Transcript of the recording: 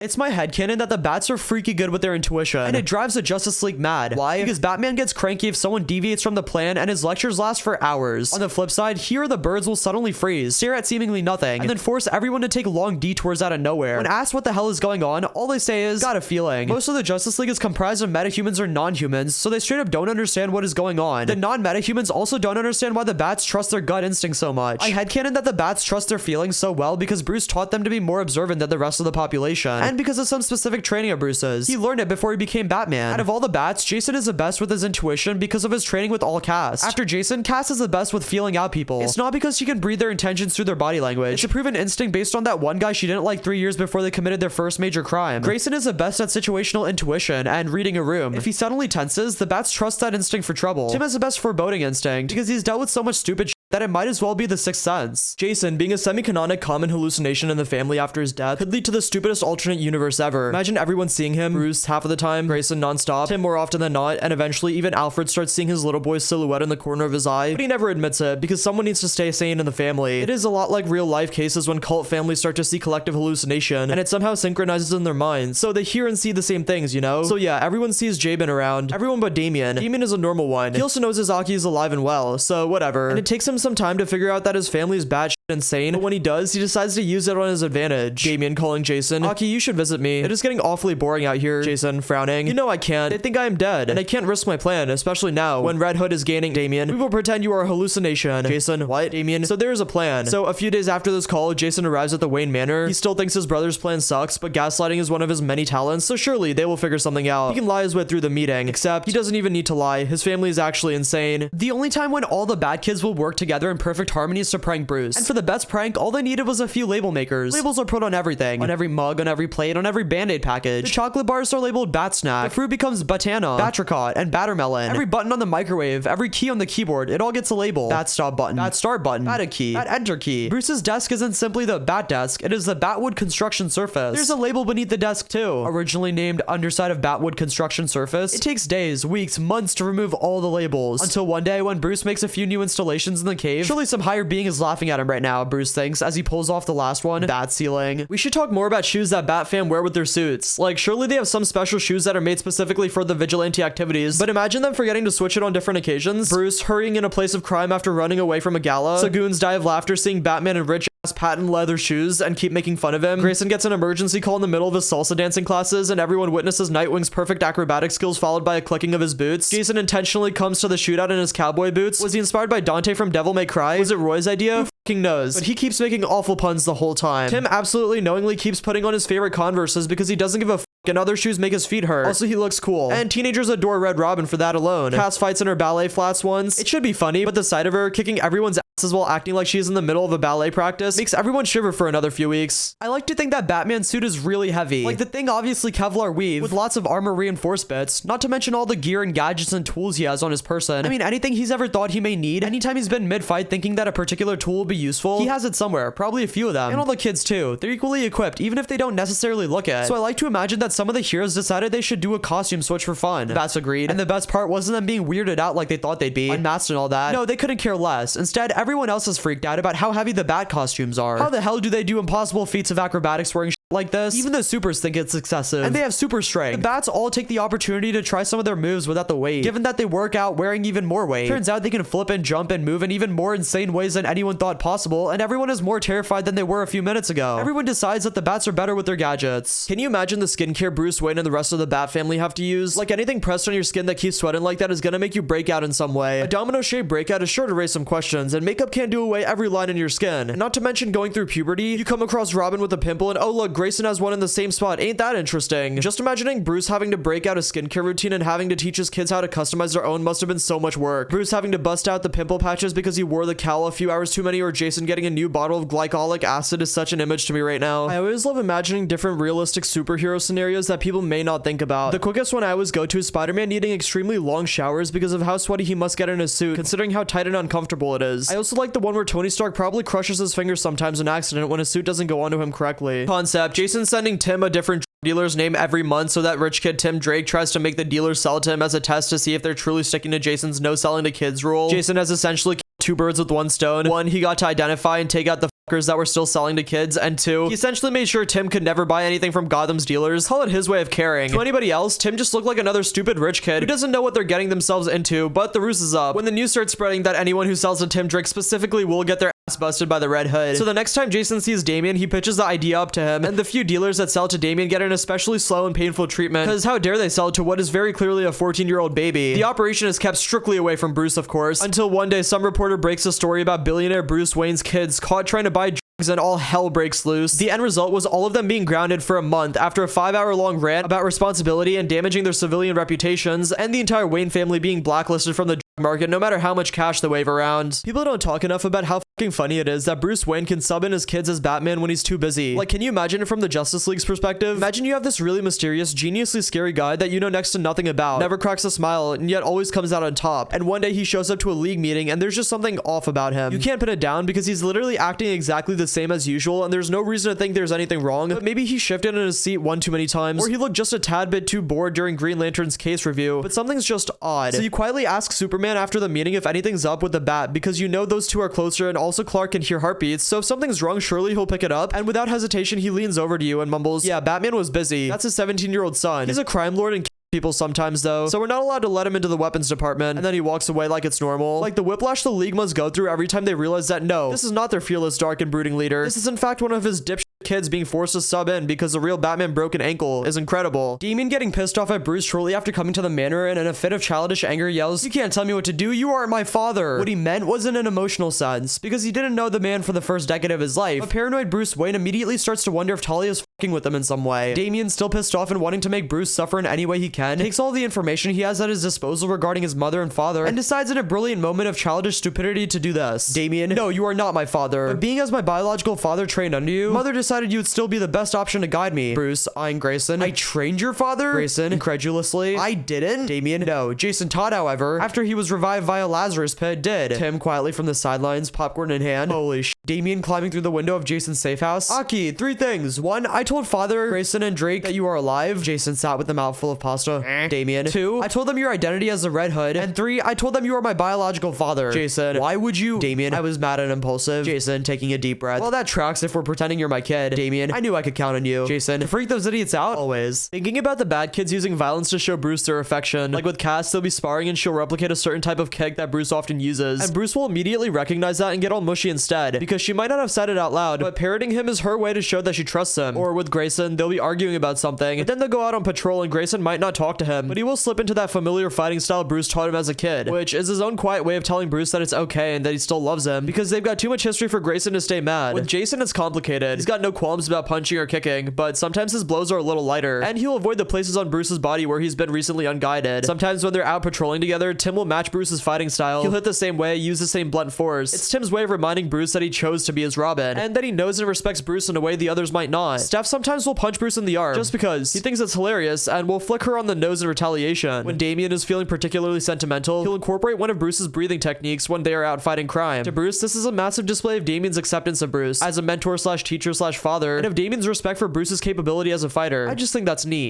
It's my headcanon that the bats are freaky good with their intuition, and it drives the Justice League mad. Why? Because Batman gets cranky if someone deviates from the plan and his lectures last for hours. On the flip side, here the birds will suddenly freeze, stare at seemingly nothing, and then force everyone to take long detours out of nowhere. When asked what the hell is going on, all they say is, got a feeling. Most of the Justice League is comprised of metahumans or non-humans, so they straight up don't understand what is going on. The non-metahumans also don't understand why the bats trust their gut instinct so much. I headcanon that the bats trust their feelings so well because Bruce taught them to be more observant than the rest of the population, and because of some specific training of Bruce's. He learned it before he became Batman. Out of all the bats, Jason is the best with his intuition because of his training with all Cass. After Jason, Cass is the best with feeling out people. It's not because she can read their intentions through their body language. It's a proven instinct based on that one guy she didn't like 3 years before they committed their first major crime. Grayson is the best at situational intuition and reading a room. If he suddenly tenses, the bats trust that instinct for trouble. Tim has the best foreboding instinct because he's dealt with so much stupid shit that it might as well be the Sixth Sense. Jason, being a semi-canonic common hallucination in the family after his death, could lead to the stupidest alternate universe ever. Imagine everyone seeing him, Bruce half of the time, Grayson non-stop, Tim more often than not, and eventually even Alfred starts seeing his little boy's silhouette in the corner of his eye, but he never admits it because someone needs to stay sane in the family. It is a lot like real life cases when cult families start to see collective hallucination, and it somehow synchronizes in their minds, so they hear and see the same things, you know? So yeah, everyone sees Jabin around, everyone but Damian. Damian is a normal one. He also knows Izaki is alive and well, so whatever. And it takes him some time to figure out that his family is batshit insane, but when he does, he decides to use it on his advantage. Damian calling Jason, Aki, you should visit me. It is getting awfully boring out here. Jason frowning, you know I can't. They think I am dead, and I can't risk my plan, especially now when Red Hood is gaining. Damian, we will pretend you are a hallucination. Jason, what? Damian, so there is a plan. So a few days after this call, Jason arrives at the Wayne Manor. He still thinks his brother's plan sucks, but gaslighting is one of his many talents, so surely they will figure something out. He can lie his way through the meeting, except he doesn't even need to lie. His family is actually insane. The only time when all the bad kids will work together in perfect harmony is to prank Bruce. And for the best prank, all they needed was a few label makers. Labels are put on everything. On every mug, on every plate, on every Band-Aid package. The chocolate bars are labeled Bat Snack. The fruit becomes Batana, Batricot, and Battermelon. Every button on the microwave, every key on the keyboard, it all gets a label. Bat Stop button, Bat Start button, Bat a key, Bat Enter key. Bruce's desk isn't simply the Bat Desk, it is the Batwood construction surface. There's a label beneath the desk too. Originally named Underside of Batwood construction surface, it takes days, weeks, months to remove all the labels. Until one day when Bruce makes a few new installations in the cave. Surely some higher being is laughing at him right now, Bruce thinks, as he pulls off the last one. Bat ceiling. We should talk more about shoes that Batfam wear with their suits. Like, surely they have some special shoes that are made specifically for the vigilante activities, but imagine them forgetting to switch it on different occasions. Bruce hurrying in a place of crime after running away from a gala. Sagoons die of laughter seeing Batman in rich ass patent leather shoes and keep making fun of him. Grayson gets an emergency call in the middle of his salsa dancing classes and everyone witnesses Nightwing's perfect acrobatic skills followed by a clicking of his boots. Jason intentionally comes to the shootout in his cowboy boots. Was he inspired by Dante from Devil May Cry? Was it Roy's idea? Knows, but he keeps making awful puns the whole time. Tim absolutely knowingly keeps putting on his favorite Converses because he doesn't give a and other shoes make his feet hurt. Also, he looks cool. And teenagers adore Red Robin for that alone. Cass fights in her ballet flats once. It should be funny, but the sight of her kicking everyone's asses while acting like she's in the middle of a ballet practice makes everyone shiver for another few weeks. I like to think that Batman's suit is really heavy. Like, the thing obviously Kevlar weave with lots of armor reinforced bits, not to mention all the gear and gadgets and tools he has on his person. I mean, anything he's ever thought he may need, anytime he's been mid-fight thinking that a particular tool will be useful, he has it somewhere, probably a few of them. And all the kids too. They're equally equipped, even if they don't necessarily look it. So I like to imagine that some of the heroes decided they should do a costume switch for fun. Bats agreed. And the best part wasn't them being weirded out like they thought they'd be, unmasked and all that. No, they couldn't care less. Instead, everyone else is freaked out about how heavy the bat costumes are. How the hell do they do impossible feats of acrobatics wearing like this? Even the supers think it's excessive. And they have super strength. The bats all take the opportunity to try some of their moves without the weight, given that they work out wearing even more weight. Turns out they can flip and jump and move in even more insane ways than anyone thought possible, and everyone is more terrified than they were a few minutes ago. Everyone decides that the bats are better with their gadgets. Can you imagine the skincare Bruce Wayne and the rest of the Bat family have to use? Like, anything pressed on your skin that keeps sweating like that is gonna make you break out in some way. A domino-shaped breakout is sure to raise some questions, and makeup can't do away every line in your skin. And not to mention going through puberty, you come across Robin with a pimple and oh look, Grayson has one in the same spot. Ain't that interesting? Just imagining Bruce having to break out a skincare routine and having to teach his kids how to customize their own must have been so much work. Bruce having to bust out the pimple patches because he wore the cowl a few hours too many, or Jason getting a new bottle of glycolic acid is such an image to me right now. I always love imagining different realistic superhero scenarios that people may not think about. The quickest one I always go to is Spider-Man needing extremely long showers because of how sweaty he must get in his suit, considering how tight and uncomfortable it is. I also like the one where Tony Stark probably crushes his fingers sometimes in accident when his suit doesn't go onto him correctly. Concept: Jason sending Tim a different dealer's name every month so that rich kid Tim Drake tries to make the dealer sell to him as a test to see if they're truly sticking to Jason's no selling to kids rule. Jason has essentially killed two birds with one stone. One, he got to identify and take out the that were still selling to kids, and 2, he essentially made sure Tim could never buy anything from Gotham's dealers. Call it his way of caring. To anybody else, Tim just looked like another stupid rich kid who doesn't know what they're getting themselves into, but the ruse is up when the news starts spreading that anyone who sells to Tim Drake specifically will get their ass busted by the Red Hood. So the next time Jason sees Damian, he pitches the idea up to him, and the few dealers that sell to Damian get an especially slow and painful treatment, because how dare they sell to what is very clearly a 14-year-old baby. The operation is kept strictly away from Bruce, of course, until one day some reporter breaks a story about billionaire Bruce Wayne's kids caught trying to buy drugs, and all hell breaks loose. The end result was all of them being grounded for a month after a 5-hour-long rant about responsibility and damaging their civilian reputations, and the entire Wayne family being blacklisted from the drug market no matter how much cash they wave around. People don't talk enough about how fucking funny it is that Bruce Wayne can sub in his kids as Batman when he's too busy. Like, can you imagine it from the Justice League's perspective? Imagine you have this really mysterious, geniusly scary guy that you know next to nothing about, never cracks a smile, and yet always comes out on top, and one day he shows up to a league meeting and there's just something off about him. You can't pin it down because he's literally acting exactly the same as usual, and there's no reason to think there's anything wrong, but maybe he shifted in his seat one too many times, or he looked just a tad bit too bored during Green Lantern's case review, but something's just odd. So you quietly ask Superman after the meeting if anything's up with the Bat, because you know those two are closer, and also Clark can hear heartbeats, so if something's wrong, surely he'll pick it up, and without hesitation he leans over to you and mumbles, "Yeah, Batman was busy. That's his 17-year-old son. He's a crime lord and people sometimes though, so we're not allowed to let him into the weapons department," and then he walks away like it's normal. Like the whiplash the league must go through every time they realize that no, this is not their fearless, dark, and brooding leader. This is in fact one of his dipshit kids being forced to sub in because the real Batman broke an ankle is incredible. Damian getting pissed off at Bruce shortly after coming to the manor and in a fit of childish anger yells, "You can't tell me what to do, you aren't my father." What he meant was in an emotional sense, because he didn't know the man for the first decade of his life. But paranoid Bruce Wayne immediately starts to wonder if Talia is fucking with him in some way. Damian, still pissed off and wanting to make Bruce suffer in any way he can, takes all the information he has at his disposal regarding his mother and father and decides in a brilliant moment of childish stupidity to do this. "Damian, no, you are not my father. But being as my biological father trained under you, mother decided you would still be the best option to guide me." Bruce, eyeing Grayson, "I trained your father?" Grayson, incredulously, "I didn't." Damian, "No. Jason Todd, however, after he was revived via Lazarus Pit, did." Tim, quietly from the sidelines, popcorn in hand, "Holy sh!" Damian climbing through the window of Jason's safe house. "Aki, 3 things. 1, I told Father, Grayson, and Drake that you are alive." Jason sat with a mouthful of pasta. Damian, 2, I told them your identity as the Red Hood. And 3, I told them you are my biological father. Jason, "Why would you?" Damian, "I was mad and impulsive." Jason, taking a deep breath, "Well, that tracks if we're pretending you're my kid." Damian, "I knew I could count on you." Jason, "To freak those idiots out? Always." Thinking about the bad kids using violence to show Bruce their affection. Like with Cass, they'll be sparring and she'll replicate a certain type of kick that Bruce often uses. And Bruce will immediately recognize that and get all mushy instead, because she might not have said it out loud, but parroting him is her way to show that she trusts him. Or with Grayson, they'll be arguing about something, but then they'll go out on patrol and Grayson might not talk to him, but he will slip into that familiar fighting style Bruce taught him as a kid, which is his own quiet way of telling Bruce that it's okay and that he still loves him, because they've got too much history for Grayson to stay mad. With Jason, it's complicated. He's got no qualms about punching or kicking, but sometimes his blows are a little lighter, and he'll avoid the places on Bruce's body where he's been recently unguided. Sometimes when they're out patrolling together, Tim will match Bruce's fighting style. He'll hit the same way, use the same blunt force. It's Tim's way of reminding Bruce that he chose to be his Robin, and that he knows and respects Bruce in a way the others might not. Steph sometimes will punch Bruce in the arm, just because. He thinks it's hilarious, and will flick her on the nose in retaliation. When Damian is feeling particularly sentimental, he'll incorporate one of Bruce's breathing techniques when they are out fighting crime. To Bruce, this is a massive display of Damian's acceptance of Bruce as a mentor slash teacher slash father, and of Damian's respect for Bruce's capability as a fighter. I just think that's neat.